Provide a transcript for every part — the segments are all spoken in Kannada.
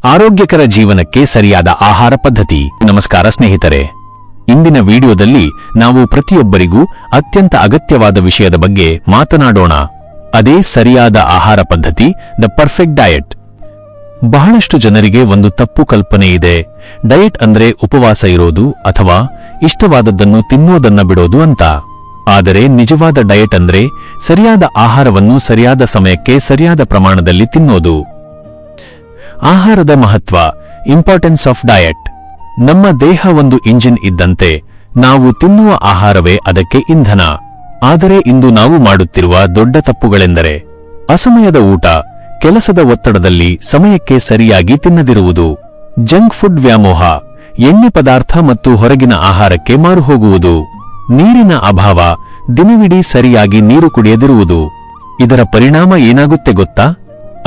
ಆರೋಗ್ಯಕರ ಜೀವನಕ್ಕೆ ಸರಿಯಾದ ಆಹಾರ ಪದ್ಧತಿ. ನಮಸ್ಕಾರ ಸ್ನೇಹಿತರೆ, ಇಂದಿನ ವಿಡಿಯೋದಲ್ಲಿ ನಾವು ಪ್ರತಿಯೊಬ್ಬರಿಗೂ ಅತ್ಯಂತ ಅಗತ್ಯವಾದ ವಿಷಯದ ಬಗ್ಗೆ ಮಾತನಾಡೋಣ. ಅದೇ ಸರಿಯಾದ ಆಹಾರ ಪದ್ಧತಿ, ದ ಪರ್ಫೆಕ್ಟ್ ಡಯಟ್. ಬಹಳಷ್ಟು ಜನರಿಗೆ ಒಂದು ತಪ್ಪು ಕಲ್ಪನೆ ಇದೆ. ಡಯಟ್ ಅಂದ್ರೆ ಉಪವಾಸ ಇರೋದು ಅಥವಾ ಇಷ್ಟವಾದದ್ದನ್ನು ತಿನ್ನೋದನ್ನ ಬಿಡೋದು ಅಂತ. ಆದರೆ ನಿಜವಾದ ಡಯಟ್ ಅಂದ್ರೆ ಸರಿಯಾದ ಆಹಾರವನ್ನು ಸರಿಯಾದ ಸಮಯಕ್ಕೆ ಸರಿಯಾದ ಪ್ರಮಾಣದಲ್ಲಿ ತಿನ್ನೋದು. ಆಹಾರದ ಮಹತ್ವ, ಇಂಪಾರ್ಟೆನ್ಸ್ ಆಫ್ ಡಯಟ್. ನಮ್ಮ ದೇಹ ಒಂದು ಇಂಜಿನ್ ಇದ್ದಂತೆ, ನಾವು ತಿನ್ನುವ ಆಹಾರವೇ ಅದಕ್ಕೆ ಇಂಧನ. ಆದರೆ ಇಂದು ನಾವು ಮಾಡುತ್ತಿರುವ ದೊಡ್ಡ ತಪ್ಪುಗಳೆಂದರೆ ಅಸಮಯದ ಊಟ, ಕೆಲಸದ ಒತ್ತಡದಲ್ಲಿ ಸಮಯಕ್ಕೆ ಸರಿಯಾಗಿ ತಿನ್ನದಿರುವುದು, ಜಂಕ್ ಫುಡ್ ವ್ಯಾಮೋಹ, ಎಣ್ಣೆ ಪದಾರ್ಥ ಮತ್ತು ಹೊರಗಿನ ಆಹಾರಕ್ಕೆ ಮಾರುಹೋಗುವುದು, ನೀರಿನ ಅಭಾವ, ದಿನವಿಡೀ ಸರಿಯಾಗಿ ನೀರು ಕುಡಿಯದಿರುವುದು. ಇದರ ಪರಿಣಾಮ ಏನಾಗುತ್ತೆ ಗೊತ್ತಾ?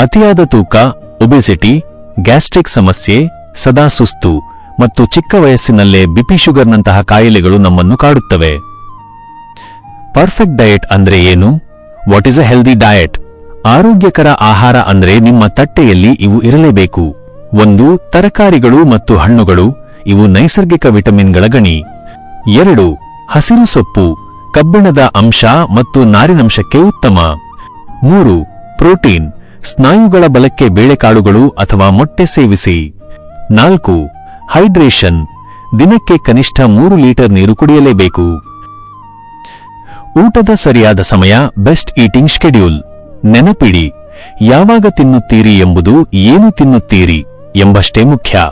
ಅತಿಯಾದ ತೂಕ, ಒಬೆಸಿಟಿ, ಗ್ಯಾಸ್ಟ್ರಿಕ್ ಸಮಸ್ಯೆ, ಸದಾ ಸುಸ್ತು ಮತ್ತು ಚಿಕ್ಕ ವಯಸ್ಸಿನಲ್ಲೇ ಬಿಪಿ ಶುಗರ್ನಂತಹ ಕಾಯಿಲೆಗಳು ನಮ್ಮನ್ನು ಕಾಡುತ್ತವೆ. ಪರ್ಫೆಕ್ಟ್ ಡಯಟ್ ಅಂದ್ರೆ ಏನು? What is a healthy diet? ಆರೋಗ್ಯಕರ ಆಹಾರ ಅಂದ್ರೆ ನಿಮ್ಮ ತಟ್ಟೆಯಲ್ಲಿ ಇವು ಇರಲೇಬೇಕು. 1. ತರಕಾರಿಗಳು ಮತ್ತು ಹಣ್ಣುಗಳು, ಇವು ನೈಸರ್ಗಿಕ ವಿಟಮಿನ್ಗಳ ಗಣಿ. 2. ಹಸಿರು ಸೊಪ್ಪು, ಕಬ್ಬಿಣದ ಅಂಶ ಮತ್ತು ನಾರಿನಂಶಕ್ಕೆ ಉತ್ತಮ. 3. ಪ್ರೋಟೀನ್, ಸ್ನಾಯುಗಳ ಬಲಕ್ಕೆ ಬೇಳೆಕಾಳುಗಳು ಅಥವಾ ಮೊಟ್ಟೆ ಸೇವಿಸಿ. 4. ಹೈಡ್ರೇಷನ್, ದಿನಕ್ಕೆ ಕನಿಷ್ಠ 3 ಲೀಟರ್ ನೀರು ಕುಡಿಯಲೇಬೇಕು. ಊಟದ ಸರಿಯಾದ ಸಮಯ, ಬೆಸ್ಟ್ ಈಟಿಂಗ್ ಶೆಡ್ಯೂಲ್. ನೆನಪಿಡಿ, ಯಾವಾಗ ತಿನ್ನುತ್ತೀರಿ ಎಂಬುದು ಏನು ತಿನ್ನುತ್ತೀರಿ ಎಂಬಷ್ಟೇ ಮುಖ್ಯ.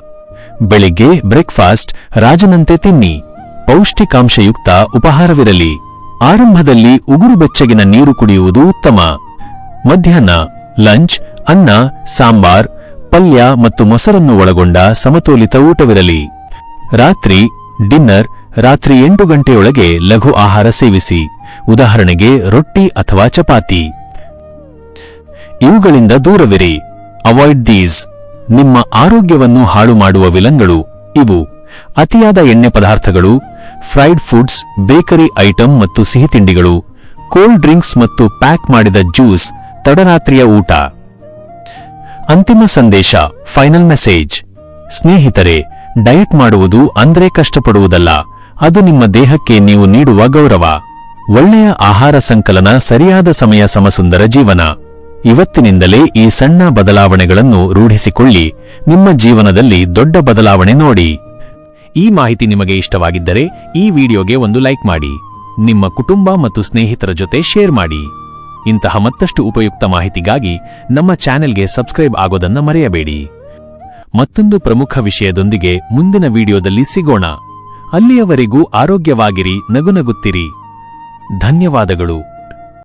ಬೆಳಿಗ್ಗೆ ಬ್ರೇಕ್ಫಾಸ್ಟ್ ರಾಜನಂತೆ ತಿನ್ನಿ, ಪೌಷ್ಟಿಕಾಂಶಯುಕ್ತ ಉಪಹಾರವಿರಲಿ. ಆರಂಭದಲ್ಲಿ ಉಗುರು ಬೆಚ್ಚಗಿನ ನೀರು ಕುಡಿಯುವುದು ಉತ್ತಮ. ಮಧ್ಯಾಹ್ನ ಲಂಚ್, ಅನ್ನ, ಸಾಂಬಾರ್, ಪಲ್ಯ ಮತ್ತು ಮೊಸರನ್ನು ಒಳಗೊಂಡ ಸಮತೋಲಿತ ಊಟವಿರಲಿ. ರಾತ್ರಿ ಡಿನ್ನರ್, ರಾತ್ರಿ 8 ಗಂಟೆಯೊಳಗೆ ಲಘು ಆಹಾರ ಸೇವಿಸಿ, ಉದಾಹರಣೆಗೆ ರೊಟ್ಟಿ ಅಥವಾ ಚಪಾತಿ. ಇವುಗಳಿಂದ ದೂರವಿರಿ, ಅವಾಯ್ಡ್ ದೀಸ್. ನಿಮ್ಮ ಆರೋಗ್ಯವನ್ನು ಹಾಳು ಮಾಡುವ ವಿಲನ್ಗಳು ಇವು: ಅತಿಯಾದ ಎಣ್ಣೆ ಪದಾರ್ಥಗಳು, ಫ್ರೈಡ್ ಫುಡ್ಸ್, ಬೇಕರಿ ಐಟಂ ಮತ್ತು ಸಿಹಿತಿಂಡಿಗಳು, ಕೋಲ್ಡ್ ಡ್ರಿಂಕ್ಸ್ ಮತ್ತು ಪ್ಯಾಕ್ ಮಾಡಿದ ಜ್ಯೂಸ್, ತಡರಾತ್ರಿಯ ಊಟ. ಅಂತಿಮ ಸಂದೇಶ, ಫೈನಲ್ ಮೆಸೇಜ್. ಸ್ನೇಹಿತರೆ, ಡಯಟ್ ಮಾಡುವುದು ಅಂದ್ರೆ ಕಷ್ಟಪಡುವುದಲ್ಲ, ಅದು ನಿಮ್ಮ ದೇಹಕ್ಕೆ ನೀವು ನೀಡುವ ಗೌರವ. ಒಳ್ಳೆಯ ಆಹಾರ ಸಂಕಲನ, ಸರಿಯಾದ ಸಮಯ, ಸಮಸುಂದರ ಜೀವನ. ಇವತ್ತಿನಿಂದಲೇ ಈ ಸಣ್ಣ ಬದಲಾವಣೆಗಳನ್ನು ರೂಢಿಸಿಕೊಳ್ಳಿ, ನಿಮ್ಮ ಜೀವನದಲ್ಲಿ ದೊಡ್ಡ ಬದಲಾವಣೆ ನೋಡಿ. ಈ ಮಾಹಿತಿ ನಿಮಗೆ ಇಷ್ಟವಾಗಿದ್ದರೆ ಈ ವಿಡಿಯೋಗೆ ಒಂದು ಲೈಕ್ ಮಾಡಿ, ನಿಮ್ಮ ಕುಟುಂಬ ಮತ್ತು ಸ್ನೇಹಿತರ ಜೊತೆ ಶೇರ್ ಮಾಡಿ. ಇಂತಹ ಮತ್ತಷ್ಟು ಉಪಯುಕ್ತ ಮಾಹಿತಿಗಾಗಿ ನಮ್ಮ ಚಾನೆಲ್ಗೆ ಸಬ್ಸ್ಕ್ರೈಬ್ ಆಗೋದನ್ನ ಮರೆಯಬೇಡಿ. ಮತ್ತೊಂದು ಪ್ರಮುಖ ವಿಷಯದೊಂದಿಗೆ ಮುಂದಿನ ವಿಡಿಯೋದಲ್ಲಿ ಸಿಗೋಣ. ಅಲ್ಲಿಯವರೆಗೂ ಆರೋಗ್ಯವಾಗಿರಿ, ನಗುನಗುತ್ತಿರಿ. ಧನ್ಯವಾದಗಳು.